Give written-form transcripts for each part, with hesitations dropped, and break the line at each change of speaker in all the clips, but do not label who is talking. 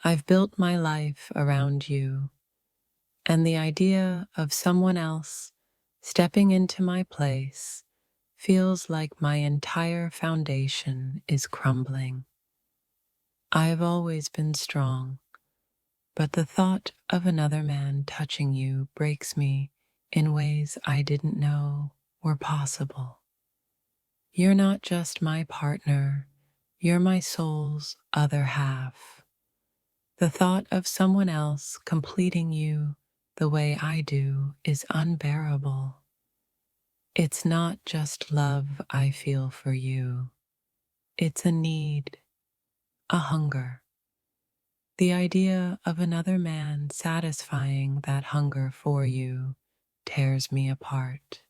I've built my life around you, and the idea of someone else stepping into my place feels like my entire foundation is crumbling. I have always been strong, but the thought of another man touching you breaks me in ways I didn't know were possible. You're not just my partner, you're my soul's other half. The thought of someone else completing you the way I do is unbearable. It's not just love I feel for you. It's a need, a hunger. The idea of another man satisfying that hunger for you tears me apart.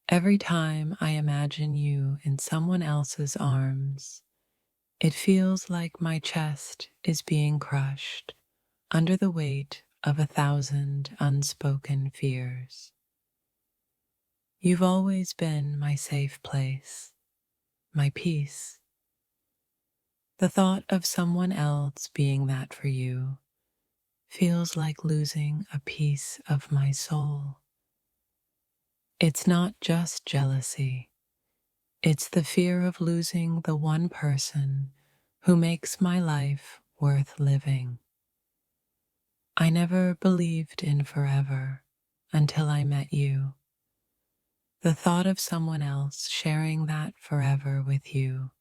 Every time I imagine you in someone else's arms, it feels like my chest is being crushed under the weight of 1,000 unspoken fears. You've always been my safe place, my peace. The thought of someone else being that for you feels like losing a piece of my soul. It's not just jealousy, it's the fear of losing the one person who makes my life worth living. I never believed in forever until I met you. The thought of someone else sharing that forever with you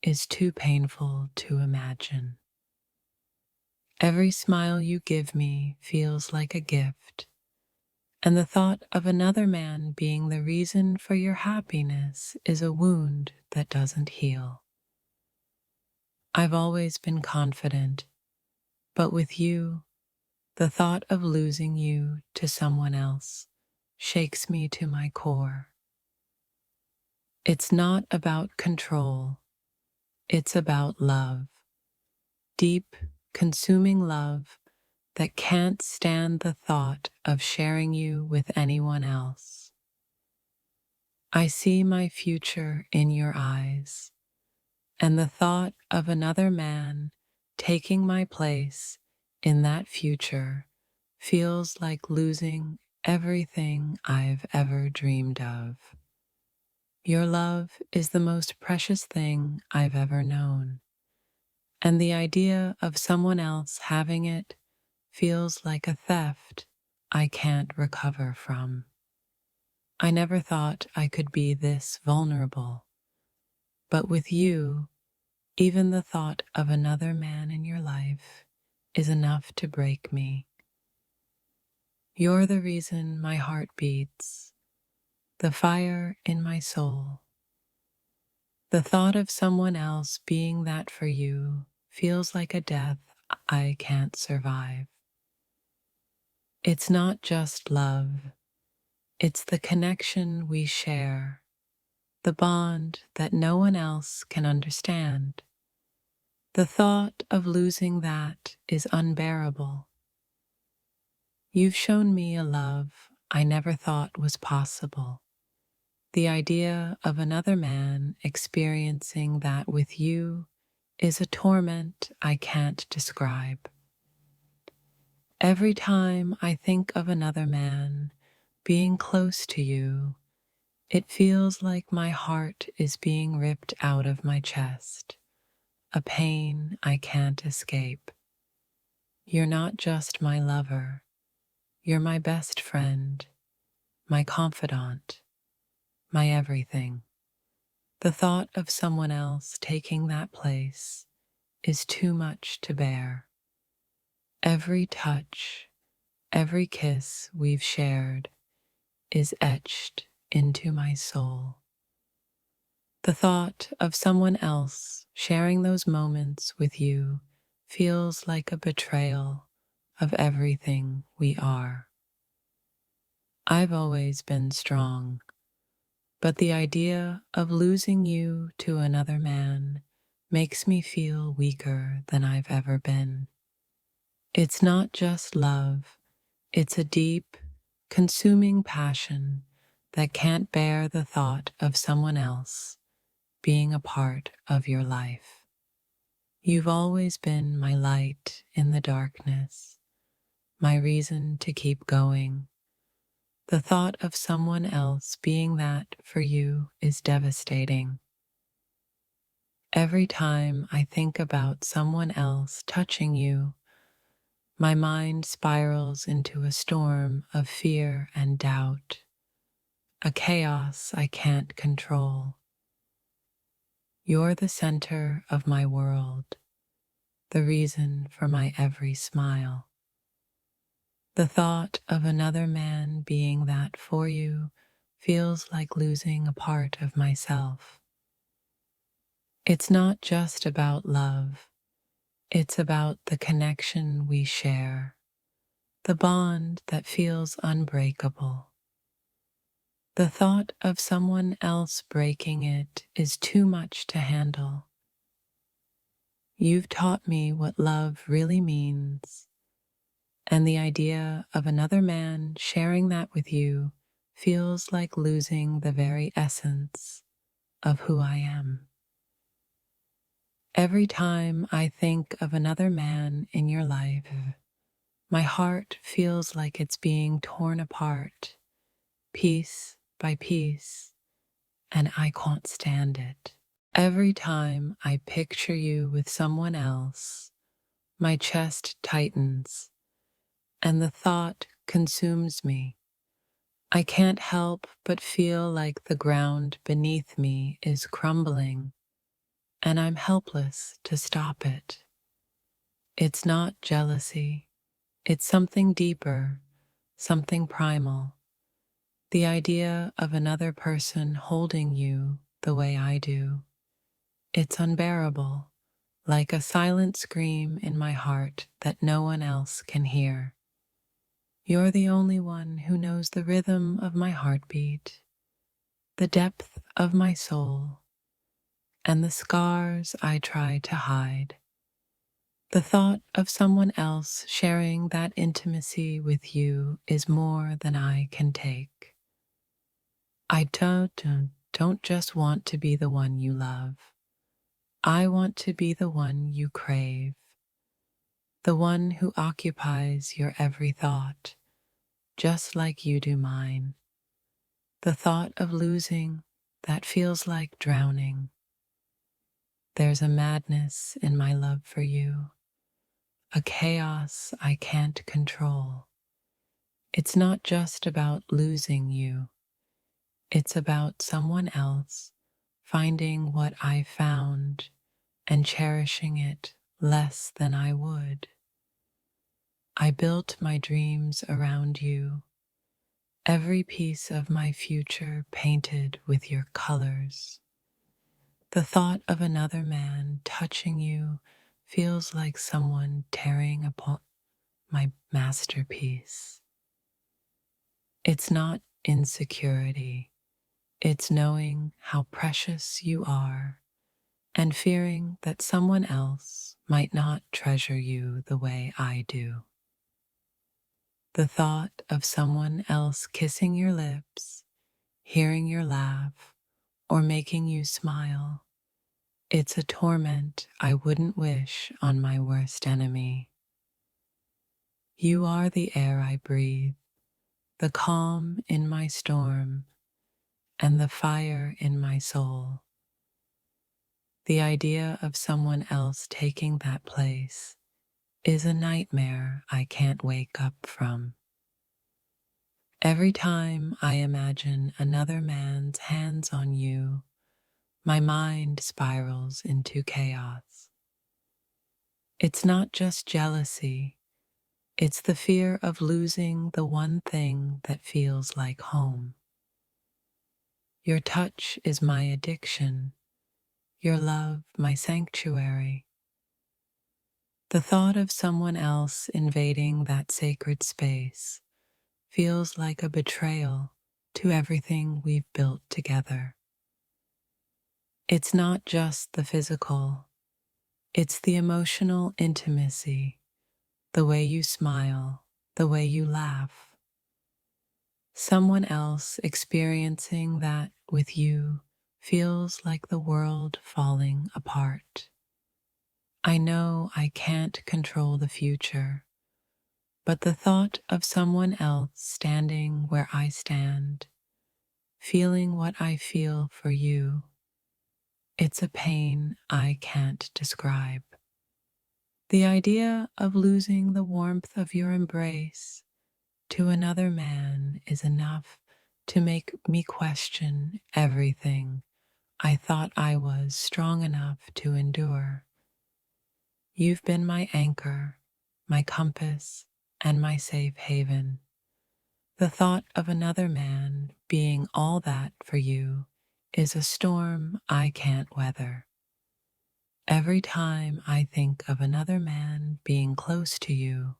is too painful to imagine. Every smile you give me feels like a gift, and the thought of another man being the reason for your happiness is a wound that doesn't heal. I've always been confident, but with you, the thought of losing you to someone else shakes me to my core. It's not about control, it's about love. Deep, consuming love that can't stand the thought of sharing you with anyone else. I see my future in your eyes, and the thought of another man taking my place in that future feels like losing everything I've ever dreamed of. Your love is the most precious thing I've ever known, and the idea of someone else having it feels like a theft I can't recover from. I never thought I could be this vulnerable, but with you, even the thought of another man in your life is enough to break me. You're the reason my heart beats, the fire in my soul. The thought of someone else being that for you feels like a death I can't survive. It's not just love, it's the connection we share, the bond that no one else can understand. The thought of losing that is unbearable. You've shown me a love I never thought was possible. The idea of another man experiencing that with you is a torment I can't describe. Every time I think of another man being close to you, it feels like my heart is being ripped out of my chest, a pain I can't escape. You're not just my lover, you're my best friend, my confidant, my everything. The thought of someone else taking that place is too much to bear. Every touch, every kiss we've shared is etched into my soul. The thought of someone else sharing those moments with you feels like a betrayal of everything we are. I've always been strong, but the idea of losing you to another man makes me feel weaker than I've ever been. It's not just love, it's a deep, consuming passion that can't bear the thought of someone else being a part of your life. You've always been my light in the darkness, my reason to keep going. The thought of someone else being that for you is devastating. Every time I think about someone else touching you, my mind spirals into a storm of fear and doubt, a chaos I can't control. You're the center of my world, the reason for my every smile. The thought of another man being that for you feels like losing a part of myself. It's not just about love, it's about the connection we share, the bond that feels unbreakable. The thought of someone else breaking it is too much to handle. You've taught me what love really means, and the idea of another man sharing that with you feels like losing the very essence of who I am. Every time I think of another man in your life, my heart feels like it's being torn apart, piece by piece, and I can't stand it. Every time I picture you with someone else, my chest tightens, and the thought consumes me. I can't help but feel like the ground beneath me is crumbling, and I'm helpless to stop it. It's not jealousy, it's something deeper, something primal. The idea of another person holding you the way I do. It's unbearable, like a silent scream in my heart that no one else can hear. You're the only one who knows the rhythm of my heartbeat, the depth of my soul, and the scars I try to hide. The thought of someone else sharing that intimacy with you is more than I can take. I don't just want to be the one you love. I want to be the one you crave, the one who occupies your every thought, just like you do mine. The thought of losing, that feels like drowning. There's a madness in my love for you, a chaos I can't control. It's not just about losing you, it's about someone else finding what I found and cherishing it less than I would. I built my dreams around you, every piece of my future painted with your colors. The thought of another man touching you feels like someone tearing apart my masterpiece. It's not insecurity, it's knowing how precious you are and fearing that someone else might not treasure you the way I do. The thought of someone else kissing your lips, hearing your laugh, or making you smile, it's a torment I wouldn't wish on my worst enemy. You are the air I breathe, the calm in my storm, and the fire in my soul. The idea of someone else taking that place is a nightmare I can't wake up from. Every time I imagine another man's hands on you, my mind spirals into chaos. It's not just jealousy, it's the fear of losing the one thing that feels like home. Your touch is my addiction, your love my sanctuary. The thought of someone else invading that sacred space feels like a betrayal to everything we've built together. It's not just the physical, it's the emotional intimacy, the way you smile, the way you laugh. Someone else experiencing that with you feels like the world falling apart. I know I can't control the future, but the thought of someone else standing where I stand, feeling what I feel for you, it's a pain I can't describe. The idea of losing the warmth of your embrace to another man is enough to make me question everything I thought I was strong enough to endure. You've been my anchor, my compass, and my safe haven. The thought of another man being all that for you is a storm I can't weather. Every time I think of another man being close to you,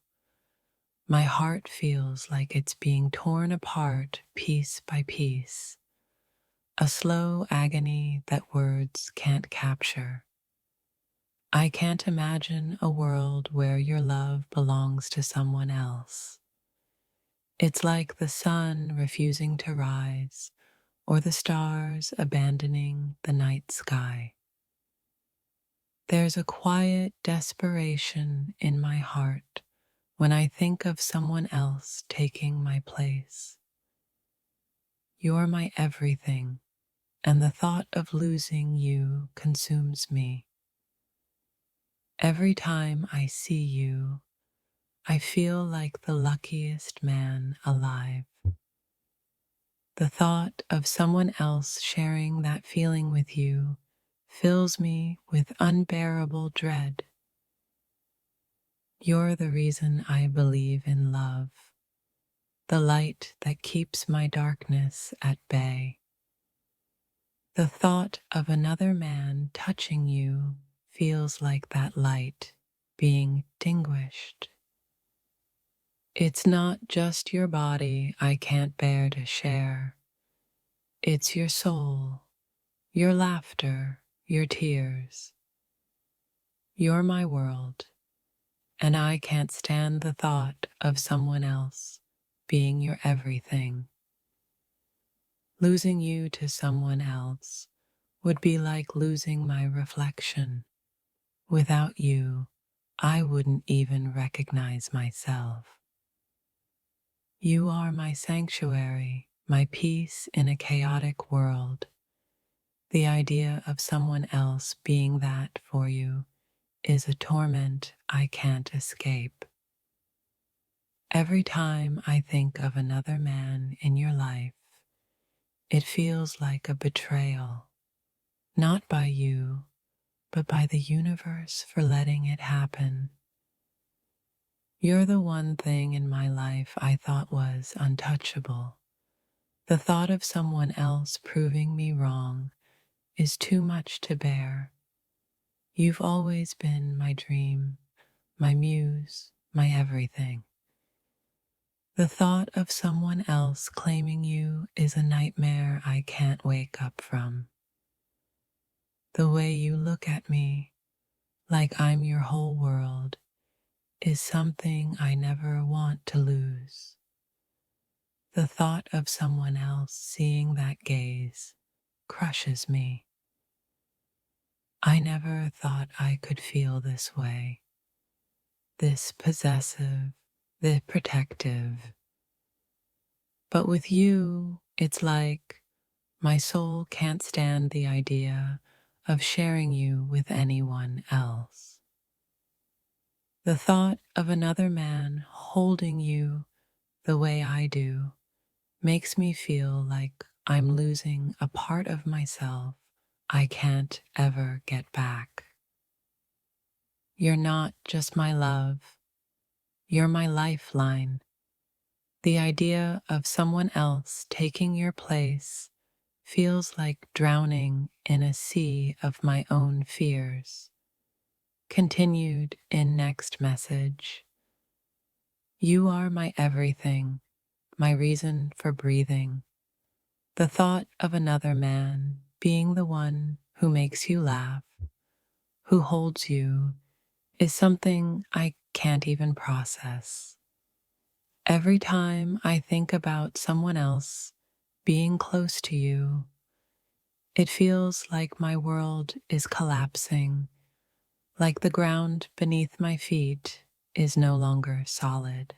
my heart feels like it's being torn apart piece by piece, a slow agony that words can't capture. I can't imagine a world where your love belongs to someone else. It's like the sun refusing to rise or the stars abandoning the night sky. There's a quiet desperation in my heart when I think of someone else taking my place. You're my everything, and the thought of losing you consumes me. Every time I see you, I feel like the luckiest man alive. The thought of someone else sharing that feeling with you fills me with unbearable dread. You're the reason I believe in love, the light that keeps my darkness at bay. The thought of another man touching you feels like that light being extinguished. It's not just your body I can't bear to share. It's your soul, your laughter, your tears. You're my world, and I can't stand the thought of someone else being your everything. Losing you to someone else would be like losing my reflection. Without you, I wouldn't even recognize myself. You are my sanctuary, my peace in a chaotic world. The idea of someone else being that for you is a torment I can't escape. Every time I think of another man in your life, it feels like a betrayal, not by you, but by the universe for letting it happen. You're the one thing in my life I thought was untouchable. The thought of someone else proving me wrong is too much to bear. You've always been my dream, my muse, my everything. The thought of someone else claiming you is a nightmare I can't wake up from. The way you look at me, like I'm your whole world, is something I never want to lose. The thought of someone else seeing that gaze crushes me. I never thought I could feel this way, this possessive, this protective. But with you, it's like my soul can't stand the idea of sharing you with anyone else. The thought of another man holding you the way I do makes me feel like I'm losing a part of myself I can't ever get back. You're not just my love, you're my lifeline. The idea of someone else taking your place feels like drowning in a sea of my own fears. Continued in next message. You are my everything, my reason for breathing. The thought of another man being the one who makes you laugh, who holds you, is something I can't even process. Every time I think about someone else being close to you, it feels like my world is collapsing, like the ground beneath my feet is no longer solid.